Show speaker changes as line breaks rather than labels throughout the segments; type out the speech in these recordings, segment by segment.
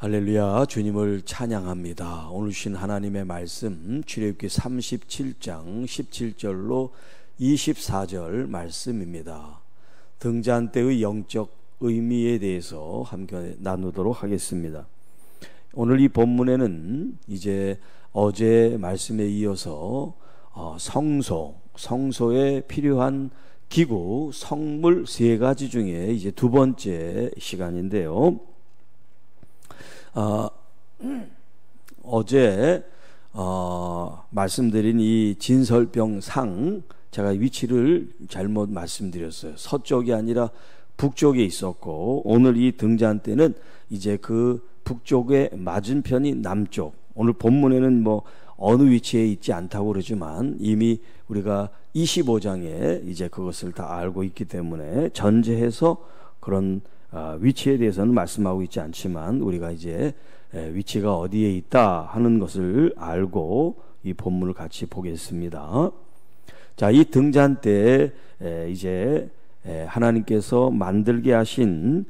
할렐루야, 주님을 찬양합니다. 오늘 주신 하나님의 말씀 출애굽기 37장 17절로 24절 말씀입니다. 등잔 때의 영적 의미에 대해서 함께 나누도록 하겠습니다. 오늘 이 본문에는 이제 어제 말씀에 이어서 성소에 필요한 기구, 성물 세 가지 중에 이제 두 번째 시간인데요. 어제 말씀드린 이 진설병상, 제가 위치를 잘못 말씀드렸어요. 서쪽이 아니라 북쪽에 있었고, 오늘 이 등잔대는 이제 그 북쪽의 맞은편이 남쪽. 오늘 본문에는 뭐 어느 위치에 있지 않다고 그러지만 이미 우리가 25장에 이제 그것을 다 알고 있기 때문에 전제해서 그런 위치에 대해서는 말씀하고 있지 않지만 우리가 이제 위치가 어디에 있다 하는 것을 알고 이 본문을 같이 보겠습니다. 자, 이 등잔대에 이제 하나님께서 만들게 하신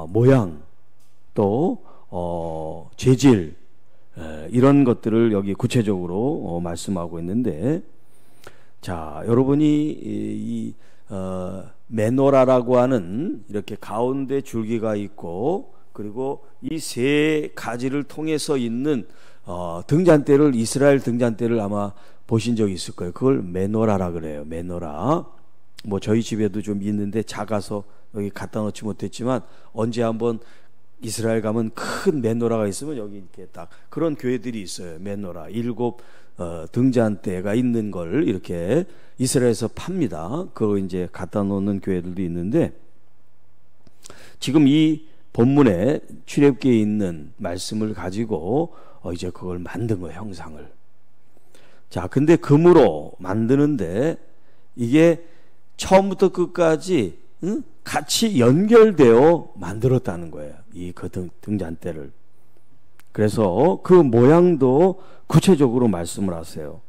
모양, 또 재질, 이런 것들을 여기 구체적으로 말씀하고 있는데, 자, 여러분이 이 메노라라고 하는 이렇게 가운데 줄기가 있고, 그리고 이 세 가지를 통해서 있는 등잔대를, 이스라엘 등잔대를 아마 보신 적이 있을 거예요. 그걸 메노라라 그래요. 메노라. 뭐 저희 집에도 좀 있는데 작아서 여기 갖다 놓지 못했지만, 언제 한번 이스라엘 가면 큰 메노라가 있으면 여기 이렇게 딱 그런 교회들이 있어요. 메노라 7 등잔대가 있는 걸 이렇게 이스라엘에서 팝니다. 그거 이제 갖다 놓는 교회들도 있는데, 지금 이 본문에 출애굽기에 있는 말씀을 가지고 이제 그걸 만든 거예요, 형상을. 자, 근데 금으로 만드는데 이게 처음부터 끝까지 같이 연결되어 만들었다는 거예요, 이 그 등잔대를. 그래서 그 모양도 구체적으로 말씀을 하세요.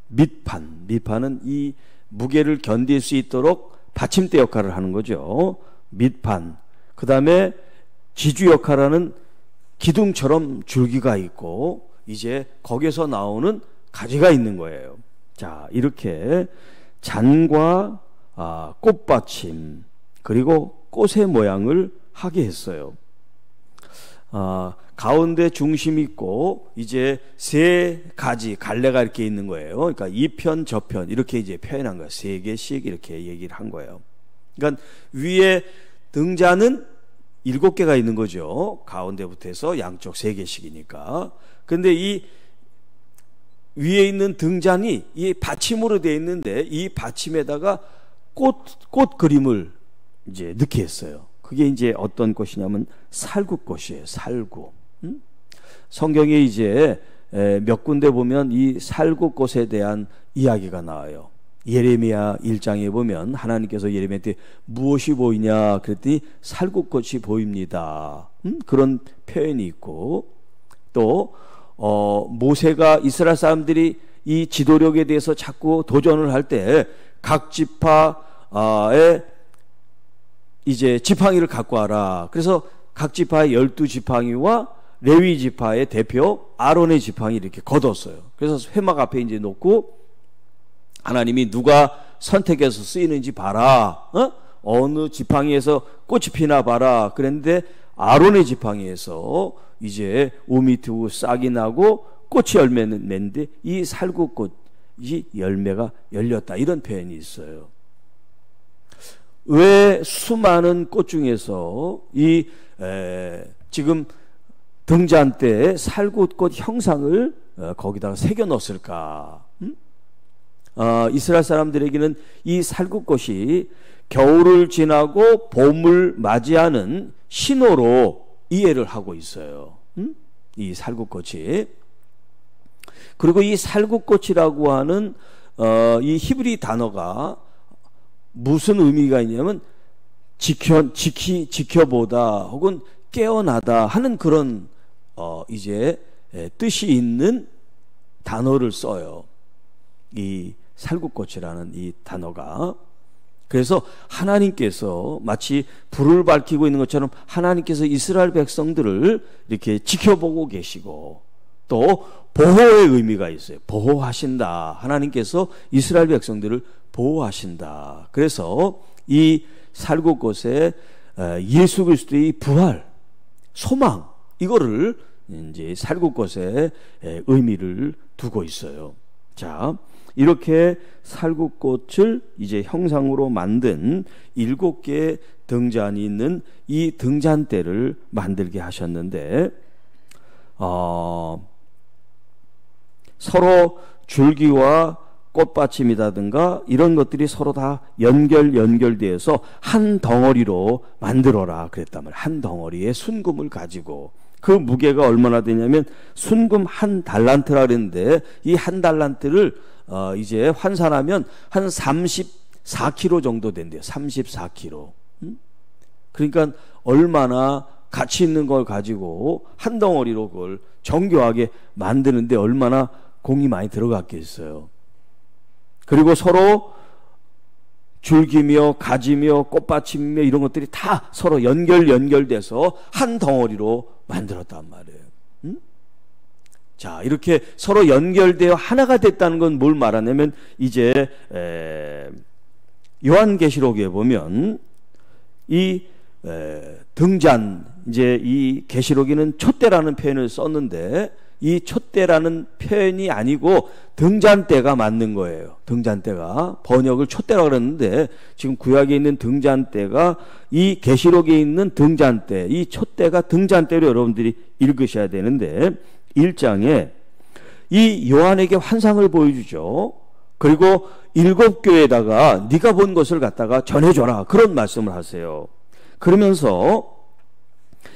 밑판은 이 무게를 견딜 수 있도록 받침대 역할을 하는 거죠. 밑판. 그 다음에 지주 역할하는 기둥처럼 줄기가 있고, 이제 거기서 나오는 가지가 있는 거예요. 자, 이렇게 잔과 꽃받침, 그리고 꽃의 모양을 하게 했어요. 가운데 중심 있고 이제 세 가지 갈래가 이렇게 있는 거예요. 그러니까 이 편 저편 이렇게 이제 표현한 거예요. 세 개씩 이렇게 얘기를 한 거예요. 그러니까 위에 등잔은 7개가 있는 거죠. 가운데부터 해서 양쪽 3개씩이니까. 근데 이 위에 있는 등잔이 이 받침으로 되어 있는데, 이 받침에다가 꽃 그림을 이제 넣게 했어요. 그게 이제 어떤 꽃이냐면 살구꽃이에요. 살구. 성경에 이제 몇 군데 보면 이 살구꽃에 대한 이야기가 나와요. 예레미야 1장에 보면 하나님께서 예레미야한테 무엇이 보이냐 그랬더니 살구꽃이 보입니다. 그런 표현이 있고, 또 모세가 이스라엘 사람들이 이 지도력에 대해서 자꾸 도전을 할 때 각 지파에 이제 지팡이를 갖고 와라. 그래서 각 지파의 12지팡이와 레위 지파의 대표 아론의 지팡이 이렇게 거뒀어요. 그래서 회막 앞에 이제 놓고 하나님이 누가 선택해서 쓰이는지 봐라. 어느 지팡이에서 꽃이 피나 봐라. 그랬는데 아론의 지팡이에서 이제 우미 트고 싹이 나고 꽃이 열매는 맺는데 이 살구꽃이 열매가 열렸다. 이런 표현이 있어요. 왜 수많은 꽃 중에서 이 지금 등잔대에 살구꽃 형상을 거기다가 새겨 넣었을까? 이스라엘 사람들에게는 이 살구꽃이 겨울을 지나고 봄을 맞이하는 신호로 이해를 하고 있어요. 이 살구꽃이. 그리고 이 살구꽃이라고 하는 이 히브리 단어가 무슨 의미가 있냐면 지켜보다 혹은 깨어나다 하는 그런 이제 뜻이 있는 단어를 써요. 이 살구꽃이라는 이 단어가. 그래서 하나님께서 마치 불을 밝히고 있는 것처럼 하나님께서 이스라엘 백성들을 이렇게 지켜보고 계시고 또 보호의 의미가 있어요. 보호하신다. 하나님께서 이스라엘 백성들을 보호하신다. 그래서 이 살구 곳에 예수 그리스도의 부활, 소망, 이거를 이제 살구 곳에 의미를 두고 있어요. 자, 이렇게 살구꽃을 이제 형상으로 만든 7개의 등잔이 있는 이 등잔대를 만들게 하셨는데, 서로 줄기와 꽃받침이라든가 이런 것들이 서로 다 연결되어서 한 덩어리로 만들어라 그랬단 말이에요. 한 덩어리의 순금을 가지고. 그 무게가 얼마나 되냐면 순금 한 달란트라 그랬는데 이 한 달란트를 이제 환산하면 한 34kg 정도 된대요. 34kg. 그러니까 얼마나 가치 있는 걸 가지고 한 덩어리로 그걸 정교하게 만드는데 얼마나 공이 많이 들어갔겠어요. 그리고 서로 줄기며 가지며 꽃받침이며 이런 것들이 다 서로 연결돼서 한 덩어리로 만들었단 말이에요. 자, 이렇게 서로 연결되어 하나가 됐다는 건 뭘 말하냐면 이제 요한계시록에 보면 이 등잔, 이제 이 계시록에는 촛대라는 표현을 썼는데 이 촛대라는 표현이 아니고 등잔대가 맞는 거예요. 등잔대가 번역을 촛대라고 그랬는데 지금 구약에 있는 등잔대가 이 계시록에 있는 등잔대, 이 촛대가 등잔대로 여러분들이 읽으셔야 되는데 1장에 이 요한에게 환상을 보여주죠. 그리고 7교회에다가 네가 본 것을 갖다가 전해줘라 그런 말씀을 하세요. 그러면서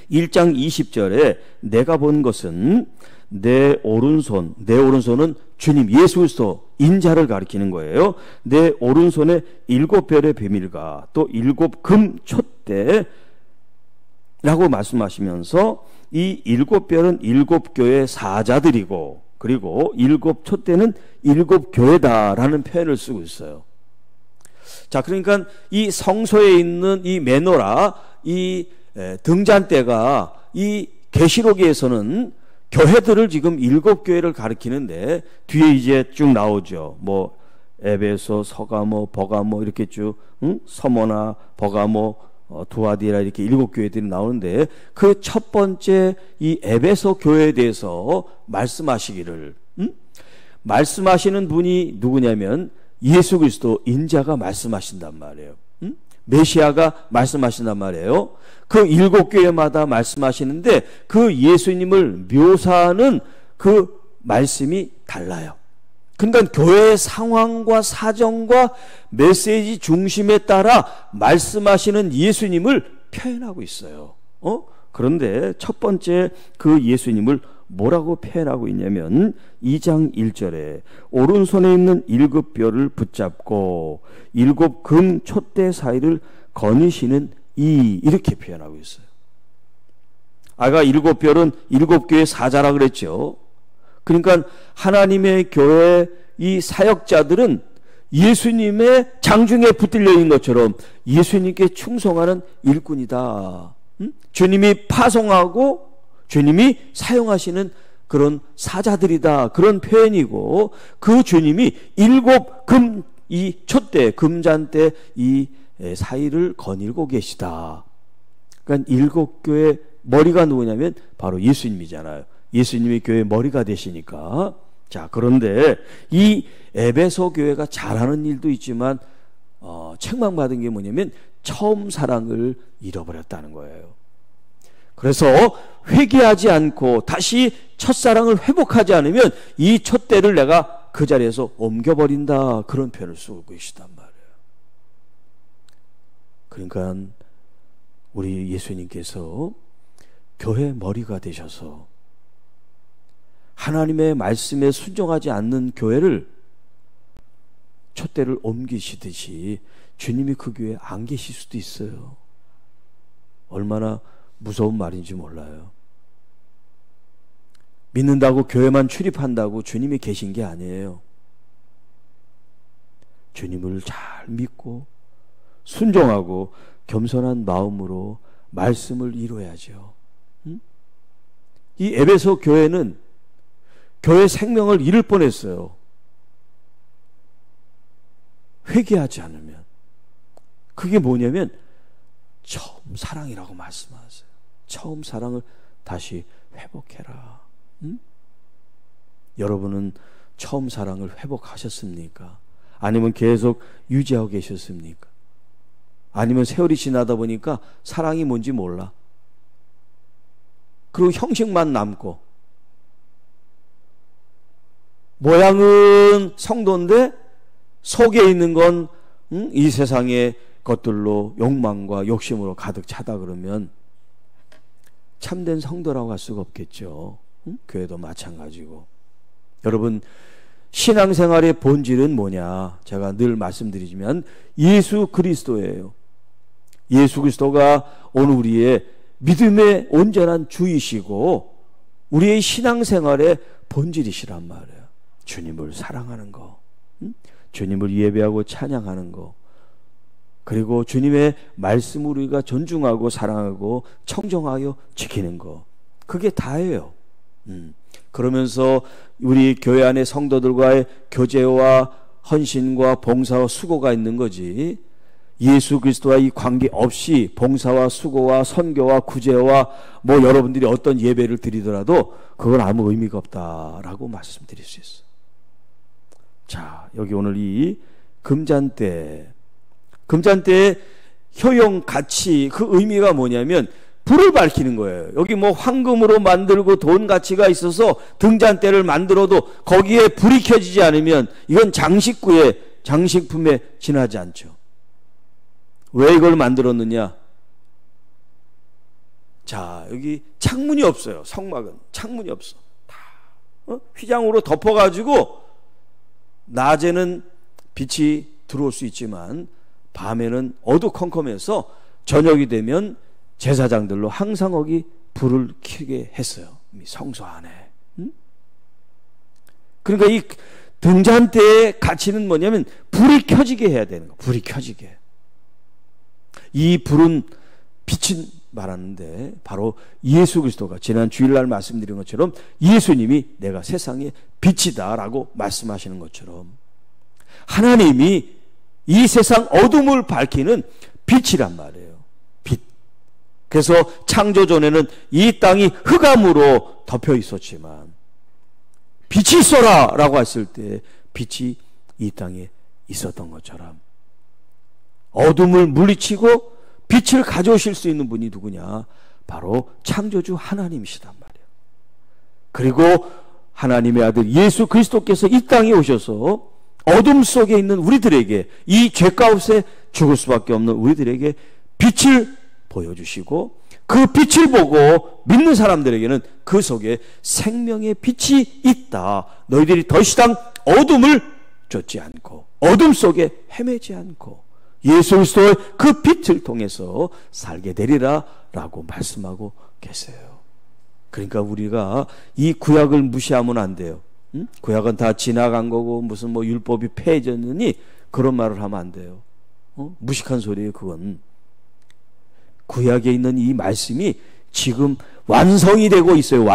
1장 20절에 내가 본 것은 내 오른손은 주님 예수 그리스도 인자를 가리키는 거예요. 내 오른손에 7별의 비밀과 또 7금 촛대라고 말씀하시면서 이 7별은 7교회 사자들이고 그리고 7 촛대는 7교회다라는 표현을 쓰고 있어요. 자, 그러니까 이 성소에 있는 이 메노라, 이 등잔대가 이 계시록에서는 교회들을 지금 7교회를 가리키는데 뒤에 이제 쭉 나오죠. 뭐 에베소, 서가모, 버가모 이렇게 쭉 서모나, 버가모, 두아디라 이렇게 7교회들이 나오는데 그 첫 번째 이 에베소 교회에 대해서 말씀하시기를 말씀하시는 분이 누구냐면 예수 그리스도 인자가 말씀하신단 말이에요. 메시아가 말씀하신단 말이에요. 그 7교회마다 말씀하시는데 그 예수님을 묘사하는 그 말씀이 달라요. 그러니까 교회의 상황과 사정과 메시지 중심에 따라 말씀하시는 예수님을 표현하고 있어요. 그런데 첫 번째 그 예수님을 뭐라고 표현하고 있냐면 2장 1절에 오른손에 있는 7별을 붙잡고 7금 촛대 사이를 거니시는 이렇게 표현하고 있어요. 아까 7별은 7교회 사자라 그랬죠. 그러니까 하나님의 교회 이 사역자들은 예수님의 장중에 붙들려 있는 것처럼 예수님께 충성하는 일꾼이다. 주님이 파송하고 주님이 사용하시는 그런 사자들이다. 그런 표현이고 그 주님이 7금 이 촛대 금잔대 이 사이를 거닐고 계시다. 그러니까 7교회 머리가 누구냐면 바로 예수님이잖아요. 예수님이 교회 머리가 되시니까. 자, 그런데 이 에베소 교회가 잘하는 일도 있지만 책망받은 게 뭐냐면 처음 사랑을 잃어버렸다는 거예요. 그래서 회개하지 않고 다시 첫사랑을 회복하지 않으면 이 촛대를 내가 그 자리에서 옮겨버린다. 그런 표현을 쓰고 계시단 말이에요. 그러니까 우리 예수님께서 교회 머리가 되셔서 하나님의 말씀에 순종하지 않는 교회를 촛대를 옮기시듯이 주님이 그 교회에 안 계실 수도 있어요. 얼마나 무서운 말인지 몰라요. 믿는다고 교회만 출입한다고 주님이 계신 게 아니에요. 주님을 잘 믿고 순종하고 겸손한 마음으로 말씀을 이루어야죠. 이 에베소 교회는 교회 생명을 잃을 뻔했어요. 회개하지 않으면. 그게 뭐냐면 처음 사랑이라고 말씀하세요. 처음 사랑을 다시 회복해라. 여러분은 처음 사랑을 회복하셨습니까? 아니면 계속 유지하고 계셨습니까? 아니면 세월이 지나다 보니까 사랑이 뭔지 몰라. 그리고 형식만 남고, 모양은 성도인데 속에 있는 건 이 세상의 것들로 욕망과 욕심으로 가득 차다 그러면 참된 성도라고 할 수가 없겠죠. 교회도 마찬가지고. 여러분, 신앙생활의 본질은 뭐냐? 제가 늘 말씀드리지만 예수 그리스도예요. 예수 그리스도가 오늘 우리의 믿음의 온전한 주이시고 우리의 신앙생활의 본질이시란 말이에요. 주님을 사랑하는 거, 주님을 예배하고 찬양하는 거, 그리고 주님의 말씀을 우리가 존중하고 사랑하고 청정하여 지키는 거, 그게 다예요. 그러면서 우리 교회 안의 성도들과의 교제와 헌신과 봉사와 수고가 있는 거지, 예수 그리스도와 이 관계 없이 봉사와 수고와 선교와 구제와 뭐 여러분들이 어떤 예배를 드리더라도 그건 아무 의미가 없다라고 말씀드릴 수 있어요. 자, 여기 오늘 이 금잔대의 효용 가치, 그 의미가 뭐냐면 불을 밝히는 거예요. 여기 뭐 황금으로 만들고 돈 가치가 있어서 등잔대를 만들어도 거기에 불이 켜지지 않으면 이건 장식품에 지나지 않죠. 왜 이걸 만들었느냐? 자, 여기 창문이 없어요. 성막은 창문이 없어. 다 휘장으로 덮어가지고 낮에는 빛이 들어올 수 있지만 밤에는 어두컴컴해서 저녁이 되면 제사장들로 항상 거기 불을 켜게 했어요. 성소 안에. 그러니까 이 등잔대의 가치는 뭐냐면 불이 켜지게 해야 되는 거. 불이 켜지게. 이 불은 빛은 말하는데 바로 예수 그리스도가 지난 주일날 말씀드린 것처럼 예수님이 내가 세상의 빛이다 라고 말씀하시는 것처럼 하나님이 이 세상 어둠을 밝히는 빛이란 말이에요. 빛. 그래서 창조전에는 이 땅이 흑암으로 덮여 있었지만 빛이 있어라 라고 했을 때 빛이 이 땅에 있었던 것처럼 어둠을 물리치고 빛을 가져오실 수 있는 분이 누구냐? 바로 창조주 하나님이시단 말이에요. 그리고 하나님의 아들 예수 그리스도께서 이 땅에 오셔서 어둠 속에 있는 우리들에게, 이 죄 가운데 죽을 수밖에 없는 우리들에게 빛을 보여주시고 그 빛을 보고 믿는 사람들에게는 그 속에 생명의 빛이 있다. 너희들이 더 이상 어둠을 쫓지 않고 어둠 속에 헤매지 않고 예수 그리스도의 그 빛을 통해서 살게 되리라 라고 말씀하고 계세요. 그러니까 우리가 이 구약을 무시하면 안 돼요. 구약은 다 지나간 거고 무슨 뭐 율법이 폐해졌느니 그런 말을 하면 안 돼요. 무식한 소리예요. 그건 구약에 있는 이 말씀이 지금 완성이 되고 있어요.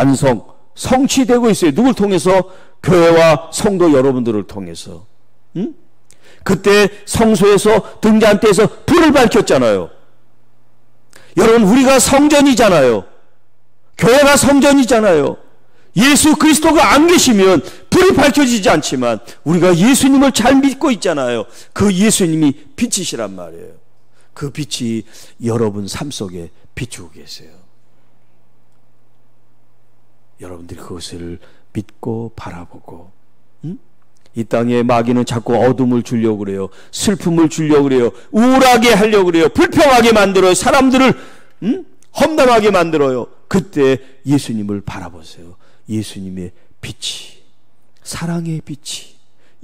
성취되고 있어요. 누굴 통해서? 교회와 성도 여러분들을 통해서. 그때 성소에서 등잔대에서 불을 밝혔잖아요. 여러분, 우리가 성전이잖아요. 교회가 성전이잖아요. 예수 그리스도가 안 계시면 불이 밝혀지지 않지만 우리가 예수님을 잘 믿고 있잖아요. 그 예수님이 빛이시란 말이에요. 그 빛이 여러분 삶 속에 비추고 계세요. 여러분들이 그것을 믿고 바라보고, 이 땅에 마귀는 자꾸 어둠을 주려고 그래요. 슬픔을 주려고 그래요. 우울하게 하려고 그래요. 불평하게 만들어요. 사람들을 험담하게 만들어요. 그때 예수님을 바라보세요. 예수님의 빛이, 사랑의 빛이,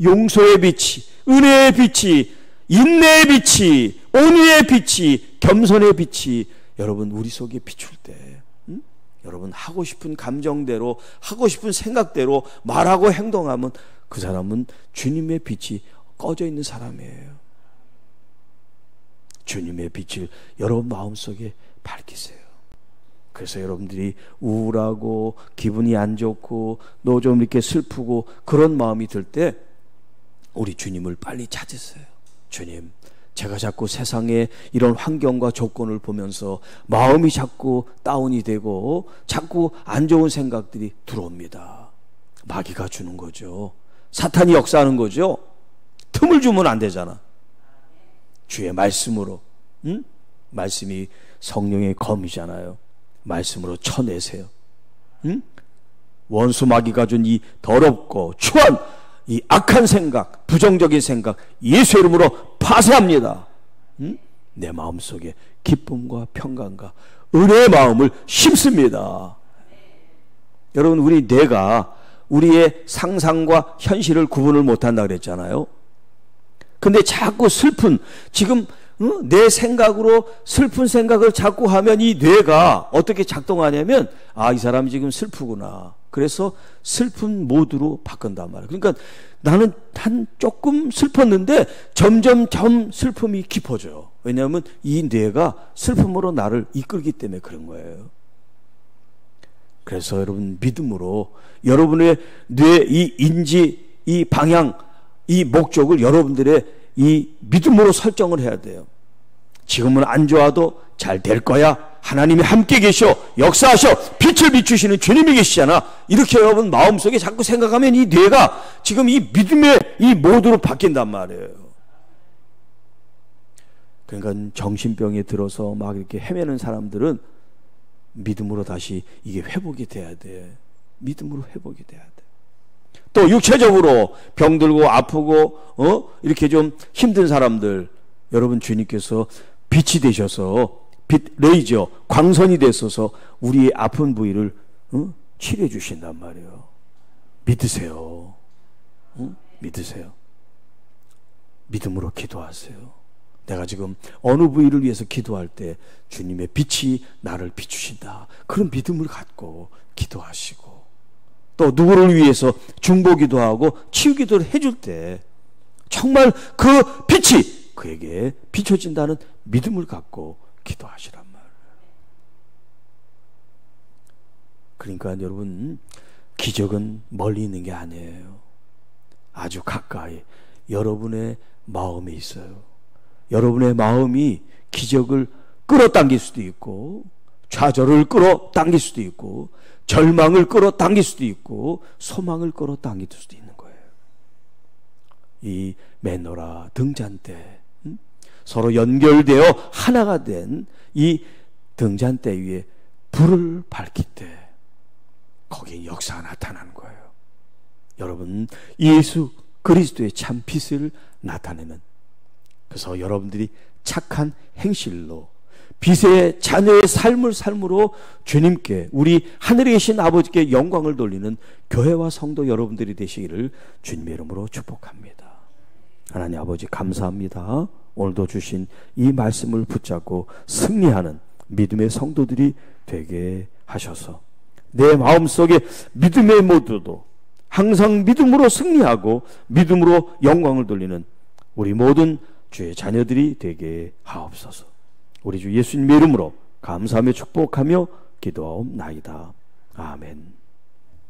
용서의 빛이, 은혜의 빛이, 인내의 빛이, 온유의 빛이, 겸손의 빛이 여러분 우리 속에 비출 때 여러분 하고 싶은 감정대로, 하고 싶은 생각대로 말하고 행동하면 그 사람은 주님의 빛이 꺼져 있는 사람이에요. 주님의 빛을 여러분 마음속에 밝히세요. 그래서 여러분들이 우울하고 기분이 안 좋고 너 좀 이렇게 슬프고 그런 마음이 들 때 우리 주님을 빨리 찾으세요. 주님, 제가 자꾸 세상의 이런 환경과 조건을 보면서 마음이 자꾸 다운이 되고 자꾸 안 좋은 생각들이 들어옵니다. 마귀가 주는 거죠. 사탄이 역사하는 거죠. 틈을 주면 안 되잖아. 주의 말씀으로, 말씀이 성령의 검이잖아요. 말씀으로 쳐내세요. 원수 마귀가 준 이 더럽고 추한 이 악한 생각, 부정적인 생각 예수 이름으로 파쇄합니다. 내 마음속에 기쁨과 평강과 은혜의 마음을 심습니다. 여러분, 우리 뇌가 우리의 상상과 현실을 구분을 못한다 그랬잖아요. 근데 자꾸 슬픈, 지금 내 생각으로 슬픈 생각을 자꾸 하면 이 뇌가 어떻게 작동하냐면, 아, 이 사람이 지금 슬프구나. 그래서 슬픈 모드로 바꾼단 말이에요. 그러니까 나는 한 조금 슬펐는데 점점 슬픔이 깊어져요. 왜냐하면 이 뇌가 슬픔으로 나를 이끌기 때문에 그런 거예요. 그래서 여러분, 믿음으로 여러분의 뇌, 이 인지, 이 방향, 이 목적을 여러분들의 이 믿음으로 설정을 해야 돼요. 지금은 안 좋아도 잘 될 거야. 하나님이 함께 계셔. 역사하셔. 빛을 비추시는 주님이 계시잖아. 이렇게 여러분 마음속에 자꾸 생각하면 이 뇌가 지금 이 믿음의 이 모드로 바뀐단 말이에요. 그러니까 정신병에 들어서 막 이렇게 헤매는 사람들은 믿음으로 다시 이게 회복이 돼야 돼. 믿음으로 회복이 돼야 돼. 또 육체적으로 병들고 아프고 이렇게 좀 힘든 사람들, 여러분 주님께서 빛이 되셔서 빛 레이저 광선이 되셔서 우리의 아픈 부위를 치료해 주신단 말이에요. 믿으세요. 믿으세요. 믿음으로 기도하세요. 내가 지금 어느 부위를 위해서 기도할 때 주님의 빛이 나를 비추신다. 그런 믿음을 갖고 기도하시고, 또 누구를 위해서 중보기도 하고 치유기도를 해줄 때 정말 그 빛이 그에게 비춰진다는 믿음을 갖고 기도하시란 말이에요. 그러니까 여러분, 기적은 멀리 있는 게 아니에요. 아주 가까이 여러분의 마음에 있어요. 여러분의 마음이 기적을 끌어당길 수도 있고, 좌절을 끌어당길 수도 있고, 절망을 끌어당길 수도 있고, 소망을 끌어당길 수도 있는 거예요. 이 메노라 등잔대, 서로 연결되어 하나가 된 이 등잔대 위에 불을 밝힐 때 거기에 역사가 나타나는 거예요. 여러분, 예수 그리스도의 참 빛을 나타내는, 그래서 여러분들이 착한 행실로 빛의 자녀의 삶으로 주님께, 우리 하늘에 계신 아버지께 영광을 돌리는 교회와 성도 여러분들이 되시기를 주님의 이름으로 축복합니다. 하나님 아버지, 감사합니다. 오늘도 주신 이 말씀을 붙잡고 승리하는 믿음의 성도들이 되게 하셔서 내 마음속에 믿음의 모두도 항상 믿음으로 승리하고 믿음으로 영광을 돌리는 우리 모든 주의 자녀들이 되게 하옵소서. 우리 주 예수님의 이름으로 감사하며 축복하며 기도하옵나이다. 아멘.